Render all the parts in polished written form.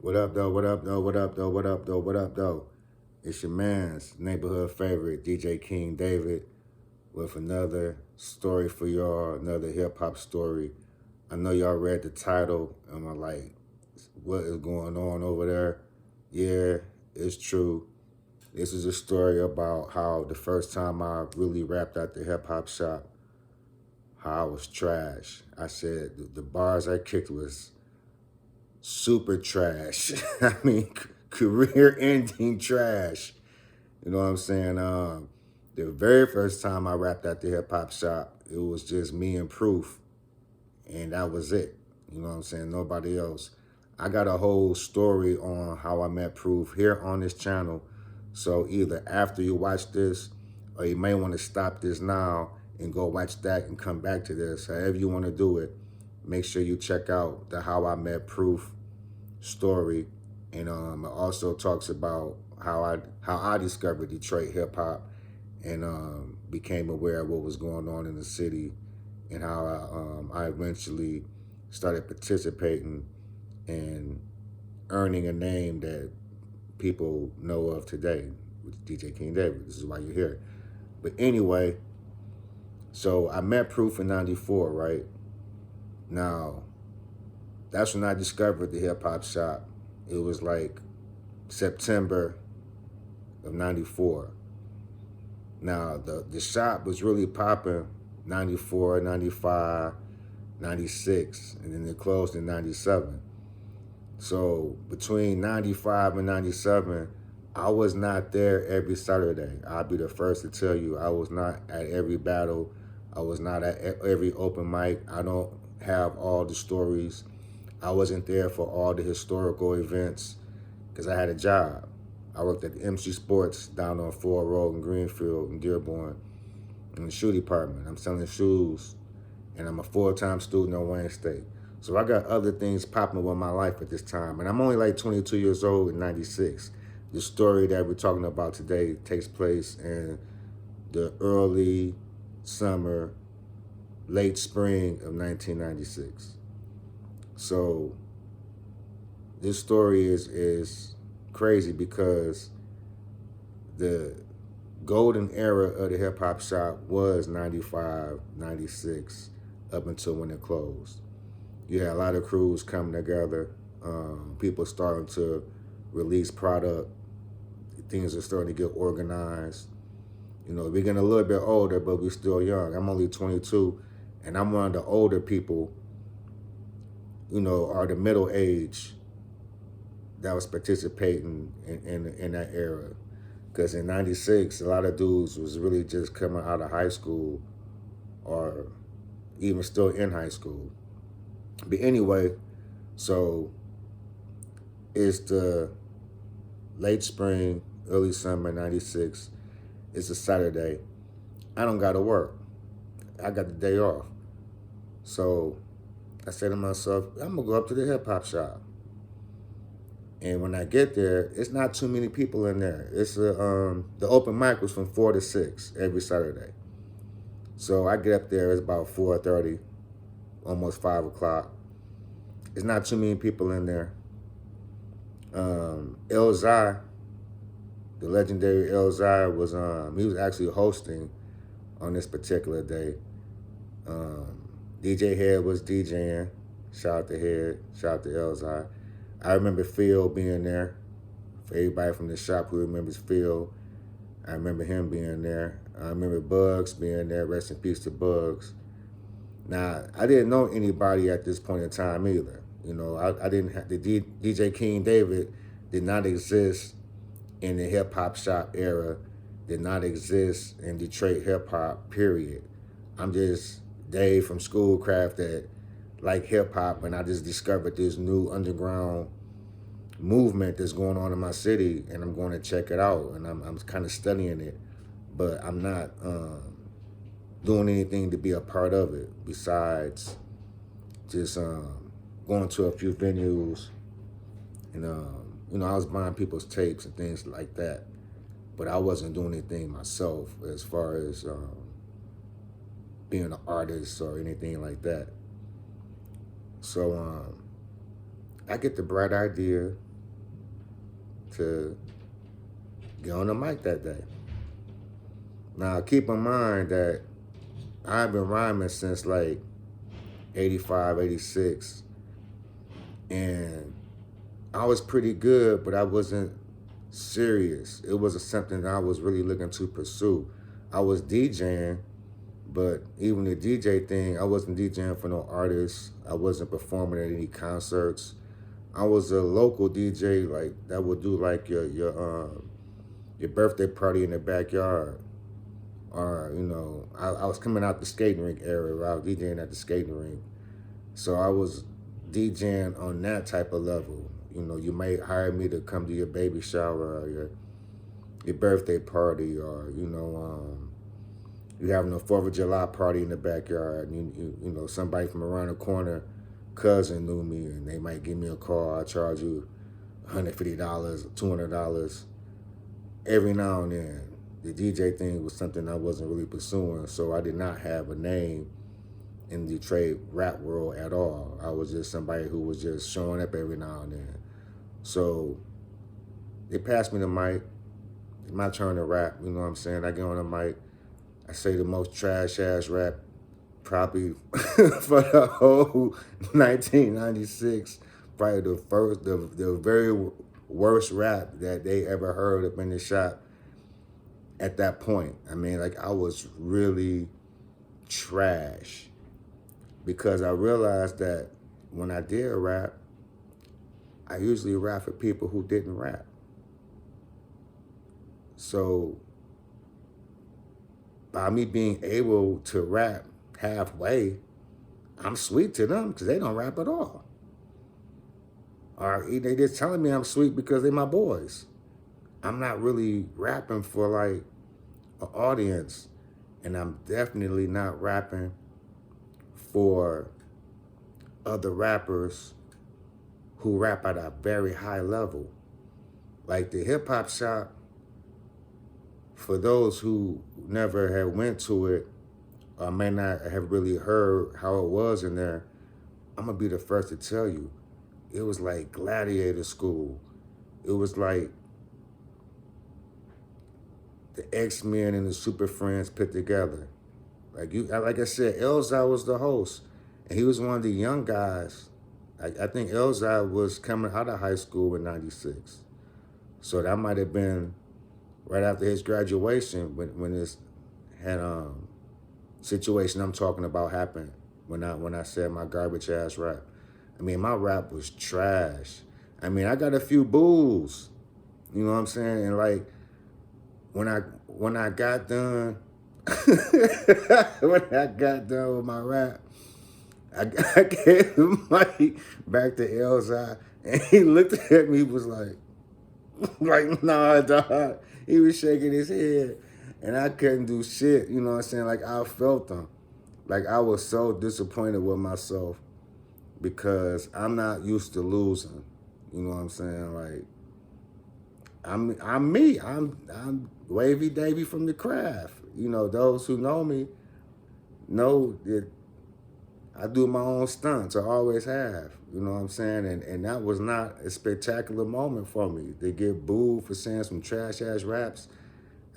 What up, though? What up, though? What up, though? What up, though? What up, though? It's your man's neighborhood favorite, DJ King David, with another story for y'all, another hip hop story. I know y'all read the title, and I'm like, what is going on over there? Yeah, it's true. This is a story about how the first time I really rapped at the hip hop shop, how I was trash. I said the bars I kicked was super trash. I mean, career ending trash. You know what I'm saying? The very first time I rapped at the hip hop shop, it was just me and Proof, and that was it. You know what I'm saying? Nobody else. I got a whole story on how I met Proof here on this channel. So either after you watch this, or you may want to stop this now and go watch that and come back to this. However you want to do it, make sure you check out the How I Met Proof story, and it also talks about how I discovered Detroit hip hop and became aware of what was going on in the city, and how I eventually started participating and earning a name that people know of today with DJ King David. This is why you're here. But anyway, so I met Proof in '94, right? Now, that's when I discovered the hip hop shop. It was like September of '94. Now, the shop was really popping '94, '95, '96, and then it closed in '97. So between '95 and '97, I was not there every Saturday. I'll be the first to tell you, I was not at every battle. I was not at every open mic. I don't have all the stories. I wasn't there for all the historical events because I had a job. I worked at the MC Sports down on Ford Road in Greenfield in Dearborn in the shoe department. I'm selling shoes, and I'm a full-time student at Wayne State. So I got other things popping with my life at this time. And I'm only like 22 years old in '96. The story that we're talking about today takes place in the early summer, late spring of 1996. So this story is crazy because the golden era of the hip hop shop was '95, '96, up until when it closed. You had a lot of crews coming together. People starting to release product. Things are starting to get organized. You know, we're getting a little bit older, but we're still young. I'm only 22, and I'm one of the older people, you know, are the middle age that was participating in that era. Because in '96, a lot of dudes was really just coming out of high school or even still in high school. But anyway, so it's the late spring, early summer '96. It's a Saturday. I don't got to work. I got the day off. So I said to myself, I'm going to go up to the hip hop shop. And when I get there, it's not too many people in there. The open mic was from 4 to 6 every Saturday. So I get up there, it's about 4:30, almost 5 o'clock. It's not too many people in there. Elzai, the legendary Elzai, he was actually hosting on this particular day. DJ Head was DJing. Shout out to Head, shout out to Elzai. I remember Phil being there. For everybody from the shop who remembers Phil, I remember him being there. I remember Bugs being there. Rest in peace to Bugs. Now, I didn't know anybody at this point in time either. You know, I didn't have the DJ King David did not exist in the hip hop shop era, did not exist in Detroit hip hop, period. I'm just Dave from Schoolcraft that like hip hop, and I just discovered this new underground movement that's going on in my city, and I'm going to check it out, and I'm kind of studying it, but I'm not doing anything to be a part of it besides just going to a few venues, and you know, I was buying people's tapes and things like that, but I wasn't doing anything myself as far as being an artist or anything like that. So I get the bright idea to get on the mic that day. Now, keep in mind that I've been rhyming since like 85, 86, and I was pretty good, but I wasn't serious. It wasn't something that I was really looking to pursue. I was DJing, but even the DJ thing, I wasn't DJing for no artists. I wasn't performing at any concerts. I was a local DJ, like that would do like your birthday party in the backyard, or I was coming out the skating rink area. Where I was DJing at the skating rink, so I was DJing on that type of level. You may hire me to come to your baby shower or your birthday party, or you having a 4th of July party in the backyard. And somebody from around the corner, cousin knew me, and they might give me a call. I charge you $150, $200 every now and then. The DJ thing was something I wasn't really pursuing, so I did not have a name in the Detroit rap world at all. I was just somebody who was just showing up every now and then. So they passed me the mic. It's my turn to rap. You know what I'm saying? I get on the mic. I say the most trash ass rap probably for the whole 1996. Probably the very worst rap that they ever heard up in the shop at that point. I mean, like, I was really trash, because I realized that when I did rap, I usually rap for people who didn't rap. So by me being able to rap halfway, I'm sweet to them because they don't rap at all. Or they just telling me I'm sweet because they're my boys. I'm not really rapping for like an audience, and I'm definitely not rapping for other rappers who rap at a very high level. Like the hip hop shop, for those who never have went to it or may not have really heard how it was in there, I'm gonna be the first to tell you, it was like gladiator school. It was like the X-Men and the Super Friends put together. Like I said, Elzai was the host, and he was one of the young guys. I think Elzai was coming out of high school in '96, so that might have been right after his graduation when this had situation I'm talking about happened. When I said my garbage ass rap, I mean my rap was trash. I mean I got a few boos, you know what I'm saying, and like when I got done. When I got done with my rap, I gave the mic back to Elzai, and he looked at me, was like, nah, dog. He was shaking his head, and I couldn't do shit. You know what I'm saying? Like, I felt him. Like, I was so disappointed with myself because I'm not used to losing. You know what I'm saying? Like, I'm me. I'm Wavy Davy from the craft. Those who know me know that I do my own stunts. I always have. You know what I'm saying? And that was not a spectacular moment for me to get booed for saying some trash ass raps.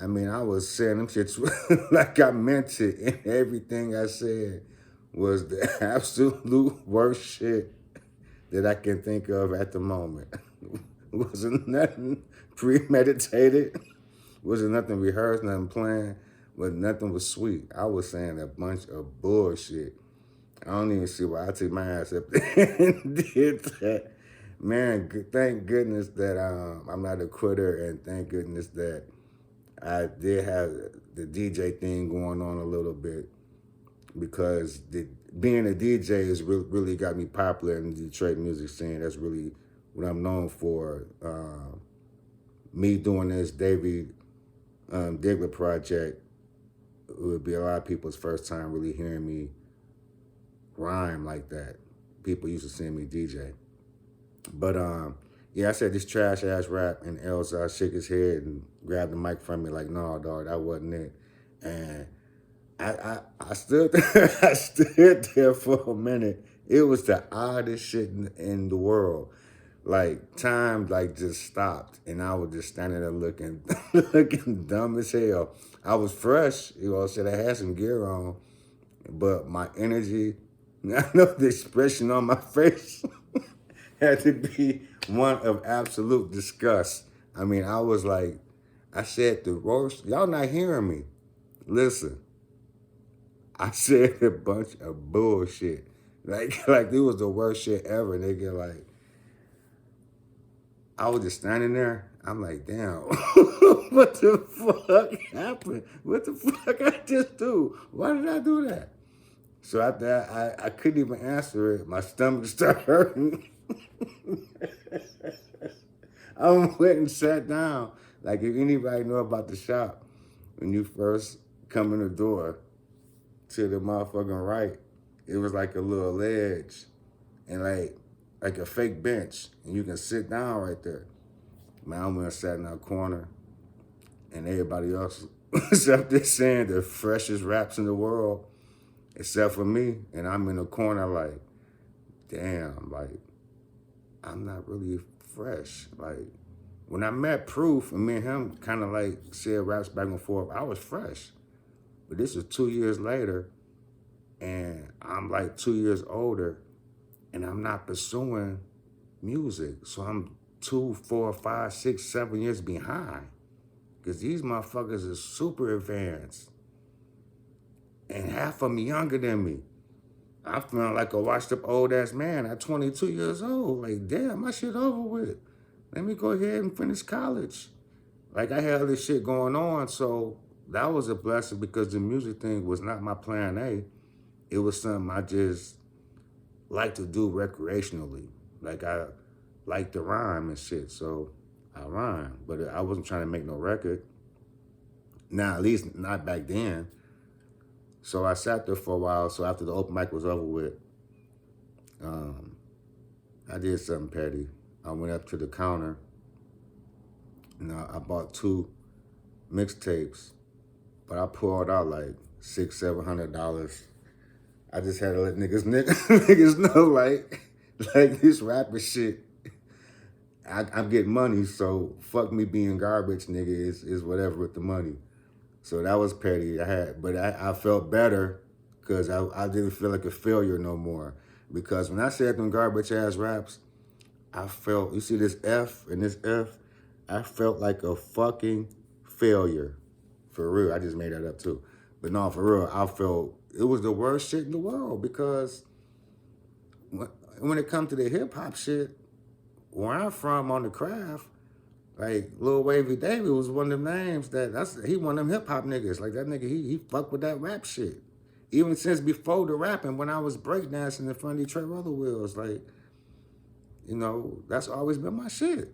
I mean, I was saying them shits like I meant it, and everything I said was the absolute worst shit that I can think of at the moment. Wasn't nothing premeditated. Wasn't nothing rehearsed, nothing planned, but nothing was sweet. I was saying a bunch of bullshit. I don't even see why I took my ass up there and did that. Man, thank goodness that I'm not a quitter, and thank goodness that I did have the DJ thing going on a little bit, because being a DJ has really got me popular in the Detroit music scene. That's really what I'm known for. Me doing this David Diggler project would be a lot of people's first time really hearing me rhyme like that. People used to see me DJ. But yeah, I said this trash ass rap, and Elzai shook his head and grabbed the mic from me like, no, dog, that wasn't it. And I stood there, I stood there for a minute. It was the oddest shit in the world. Like time like just stopped and I was just standing there looking looking dumb as hell. I was fresh, you know, said I had some gear on, but my energy, I know the expression on my face had to be one of absolute disgust. I mean, I was like, I said the worst. Y'all not hearing me. Listen, I said a bunch of bullshit. Like it was the worst shit ever, nigga. Like, I was just standing there. I'm like, damn, what the fuck happened? What the fuck I just do? Why did I do that? So after that, I couldn't even answer it. My stomach started hurting. I went and sat down. Like if anybody know about the shop, when you first come in the door to the motherfucking right, it was like a little ledge and like a fake bench, and you can sit down right there. Man, I went and sat in that corner, and everybody else was up there saying the freshest raps in the world, except for me. And I'm in the corner like, damn, like, I'm not really fresh. Like, when I met Proof, and me and him kind of like said raps back and forth, I was fresh. But this is 2 years later, and I'm like 2 years older, and I'm not pursuing music. So I'm 2, 4, 5, 6, 7 years behind. Because these motherfuckers are super advanced. And half of them younger than me. I'm feeling like a washed up old ass man at 22 years old. Like, damn, my shit over with. Let me go ahead and finish college. Like, I had all this shit going on. So that was a blessing because the music thing was not my plan A. It was something I just like to do recreationally. Like, I like to rhyme and shit. So I rhyme. But I wasn't trying to make no record. Now, at least not back then. So I sat there for a while. So after the open mic was over with, I did something petty. I went up to the counter and I bought 2 mixtapes, but I pulled out like $600-700. I just had to let niggas know like this rapper shit. I'm getting money, so fuck me being garbage, nigga. Is whatever with the money. So that was petty. But I felt better because I didn't feel like a failure no more. Because when I said them garbage ass raps, I felt, you see this F and this F, I felt like a fucking failure. For real. I just made that up too. But no, for real, I felt it was the worst shit in the world because when it comes to the hip hop shit, where I'm from on the craft, like Lil Wavy David was one of them names he one of them hip hop niggas. Like that nigga, he fucked with that rap shit. Even since before the rapping, when I was breakdancing in front of Detroit Roller Wheels, like, you know, that's always been my shit.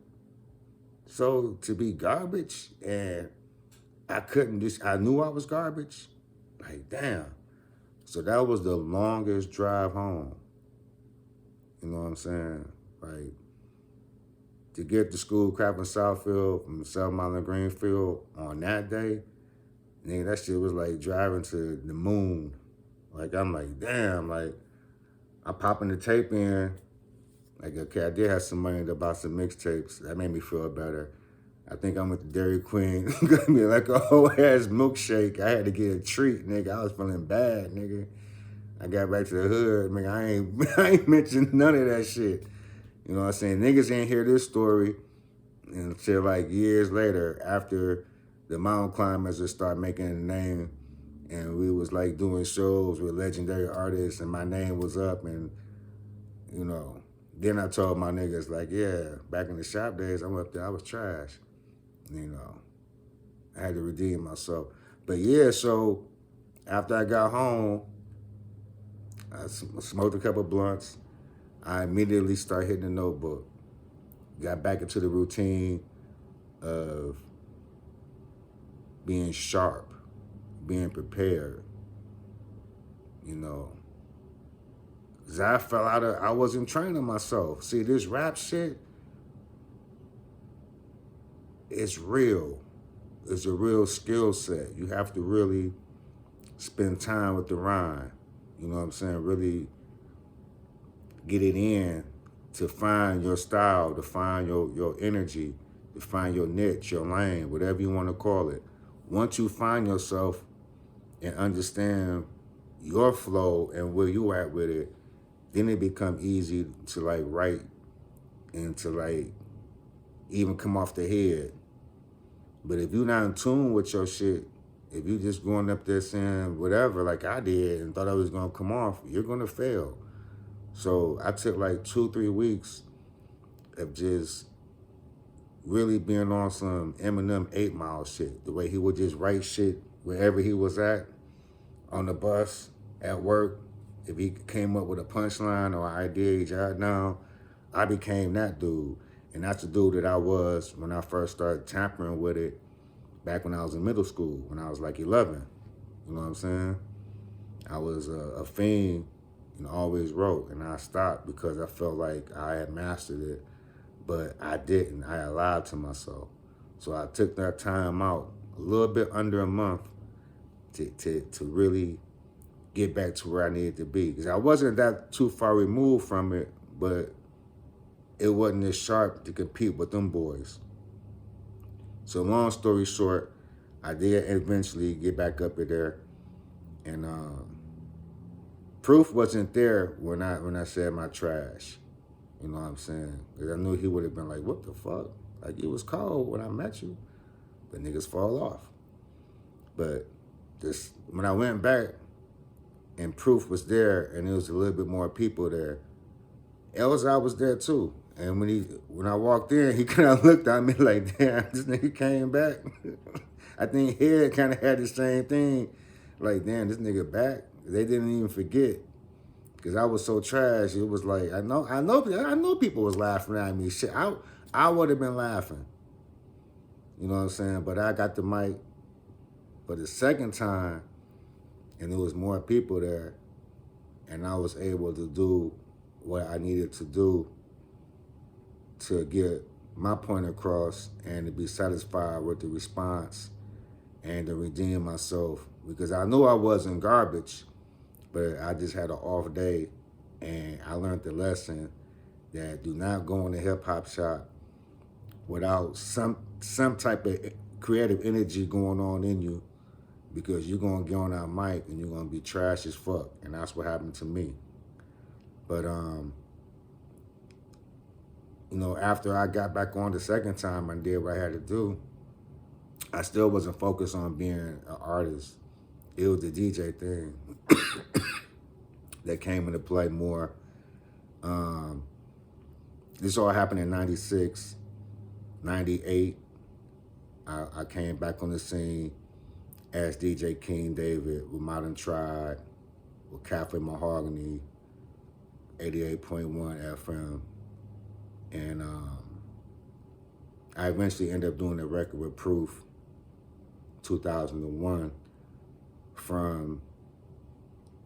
So to be garbage and I knew I was garbage, like damn. So that was the longest drive home. You know what I'm saying? Like, to get to school crap in Southfield from 7 Mile and Greenfield on that day, nigga, that shit was like driving to the moon. Like, I'm like, damn, like, I'm popping the tape in. Like, okay, I did have some money to buy some mixtapes. That made me feel better. I think I went to Dairy Queen, got me like a whole ass milkshake. I had to get a treat, nigga. I was feeling bad, nigga. I got back to the hood, nigga. I ain't mentioned none of that shit. You know what I'm saying? Niggas ain't hear this story until like years later after the mountain climbers would start making a name and we was like doing shows with legendary artists and my name was up and, you know, then I told my niggas like, yeah, back in the shop days, I went up there, I was trash. You know, I had to redeem myself. But yeah, so after I got home, I smoked a couple blunts. I immediately started hitting the notebook. Got back into the routine of being sharp, being prepared, you know. Cause I wasn't training myself. See, this rap shit, it's real. It's a real skill set. You have to really spend time with the rhyme. You know what I'm saying? Really get it in to find your style, to find your energy, to find your niche, your lane, whatever you want to call it. Once you find yourself and understand your flow and where you at with it, then it become easy to like write and to like even come off the head. But if you're not in tune with your shit, if you just going up there saying whatever like I did and thought I was gonna come off, you're gonna fail. So I took like 2-3 weeks of just really being on some Eminem 8 Mile shit. The way he would just write shit wherever he was at, on the bus, at work. If he came up with a punchline or an idea he jotted down, I became that dude. And that's the dude that I was when I first started tampering with it back when I was in middle school, when I was like 11. You know what I'm saying? I was a fiend and always wrote, and I stopped because I felt like I had mastered it, but I didn't. I had lied to myself. So I took that time out, a little bit under a month, to really get back to where I needed to be. Because I wasn't that too far removed from it, but it wasn't as sharp to compete with them boys. So long story short, I did eventually get back up there, and proof wasn't there when I said my trash. You know what I'm saying? Because I knew he would have been like, what the fuck? Like, it was cold when I met you. But niggas fall off. But this, when I went back and proof was there and there was a little bit more people there, Elzai was there too. And when I walked in, he kind of looked at me like, damn, this nigga came back. I think Head kind of had the same thing. Like, damn, this nigga back. They didn't even forget. Because I was so trash, it was like, I know people was laughing at me. Shit, I would have been laughing. You know what I'm saying? But I got the mic for the second time, and there was more people there, and I was able to do what I needed to do to get my point across and to be satisfied with the response and to redeem myself. Because I knew I wasn't garbage, but I just had an off day, and I learned the lesson that do not go in a hip hop shop without some type of creative energy going on in you, because you're gonna get on that mic and you're gonna be trash as fuck, and that's what happened to me. But you know, after I got back on the second time and did what I had to do, I still wasn't focused on being an artist. It was the DJ thing that came into play more. This all happened in 96, 98. I came back on the scene as DJ King David with Modern Tribe, with Cafe Mahogany, 88.1 FM. And I eventually ended up doing a record with Proof, 2001, from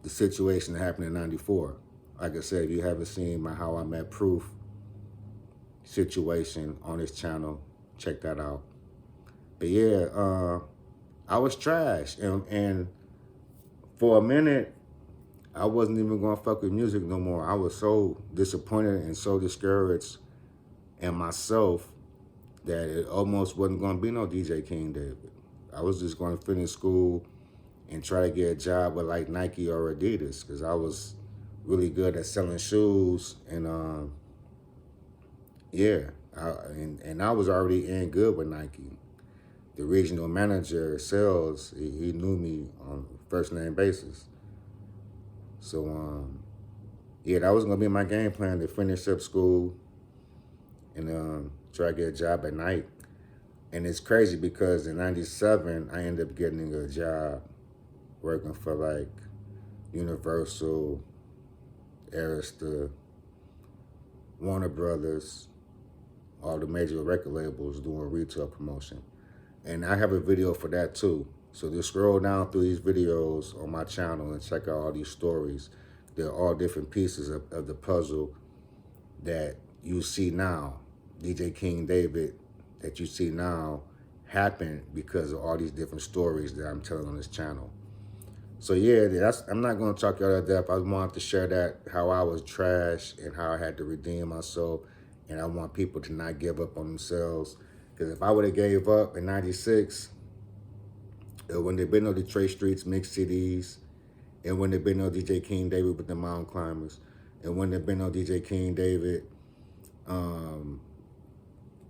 the situation that happened in 94. Like I said, if you haven't seen my How I Met Proof situation on this channel, check that out. But yeah, I was trash. And for a minute, I wasn't even gonna fuck with music no more. I was so disappointed and so discouraged in myself that it almost wasn't gonna be no DJ King David. I was just gonna finish school and try to get a job with like Nike or Adidas, because I was really good at selling shoes. And yeah, and I was already in good with Nike. The regional manager of sales, he knew me on first name basis. So yeah, that was gonna be my game plan, to finish up school and try to get a job at night. And it's crazy because in 97, I ended up getting a job working for like Universal, Arista, Warner Brothers, all the major record labels doing retail promotion. And I have a video for that too. So just scroll down through these videos on my channel and check out all these stories. They're all different pieces of the puzzle that you see now. DJ King David that you see now happened because of all these different stories that I'm telling on this channel. So yeah, I'm not gonna talk y'all to death. I wanted to share that how I was trash and how I had to redeem myself, and I want people to not give up on themselves. Because if I would have gave up in '96, it wouldn't have been no Detroit Streets mixed CDs, it wouldn't have been no DJ King David with the Mountain Climbers, it wouldn't have been no DJ King David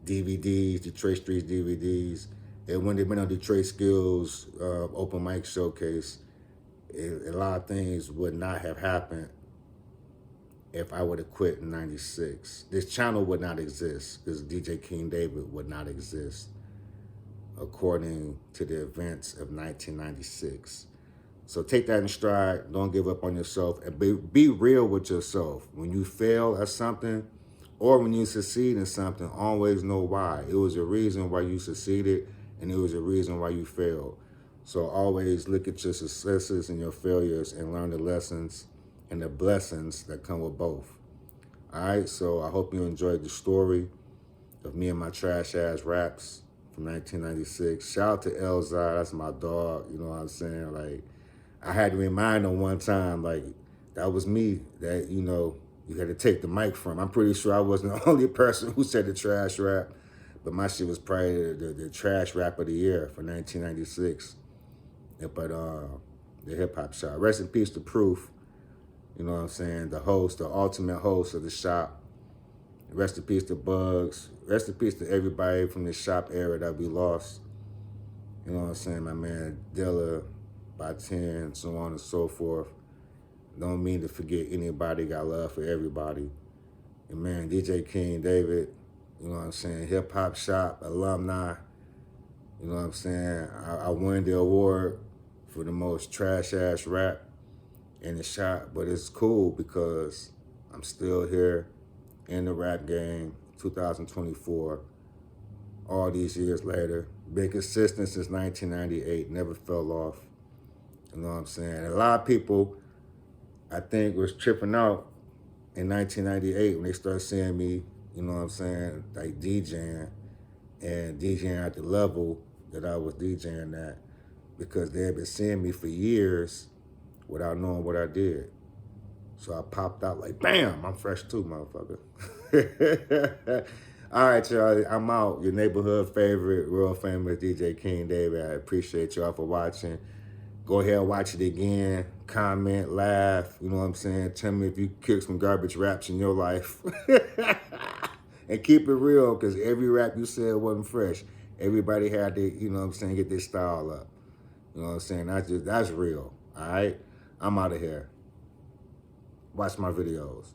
DVDs, Detroit Streets DVDs. It wouldn't have been no Detroit Skills open mic showcase. A lot of things would not have happened if I would have quit in '96. This channel would not exist because DJ King David would not exist according to the events of 1996. So take that in stride. Don't give up on yourself, and be real with yourself. When you fail at something or when you succeed in something, always know why. It was a reason why you succeeded, and it was a reason why you failed. So always look at your successes and your failures and learn the lessons and the blessings that come with both. All right, so I hope you enjoyed the story of me and my trash ass raps from 1996. Shout out to Elzai, that's my dog, you know what I'm saying? Like, I had to remind him one time, like, that was me that, you know, you had to take the mic from. I'm pretty sure I wasn't the only person who said the trash rap, but my shit was probably the trash rap of the year for 1996. But the hip hop shop. Rest in peace to Proof. You know what I'm saying? The host, the ultimate host of the shop. Rest in peace to Bugs. Rest in peace to everybody from the shop era that we lost. You know what I'm saying? My man Dilla, by 10, so on and so forth. Don't mean to forget anybody. Got love for everybody. And man, DJ King David, you know what I'm saying? Hip hop shop alumni. You know what I'm saying? I won the award for the most trash ass rap in the shop, but it's cool because I'm still here in the rap game, 2024, all these years later. Been consistent since 1998, never fell off. You know what I'm saying? A lot of people, I think, was tripping out in 1998 when they started seeing me, you know what I'm saying, like DJing and DJing at the level that I was DJing at, because they had been seeing me for years without knowing what I did. So I popped out like, bam, I'm fresh too, motherfucker. All right, y'all, I'm out. Your neighborhood favorite, real famous DJ King David. I appreciate y'all for watching. Go ahead and watch it again. Comment, laugh, you know what I'm saying? Tell me if you kick some garbage raps in your life. And keep it real, because every rap you said wasn't fresh. Everybody had to, you know what I'm saying, get their style up. You know what I'm saying? That's real, all right? I'm out of here. Watch my videos.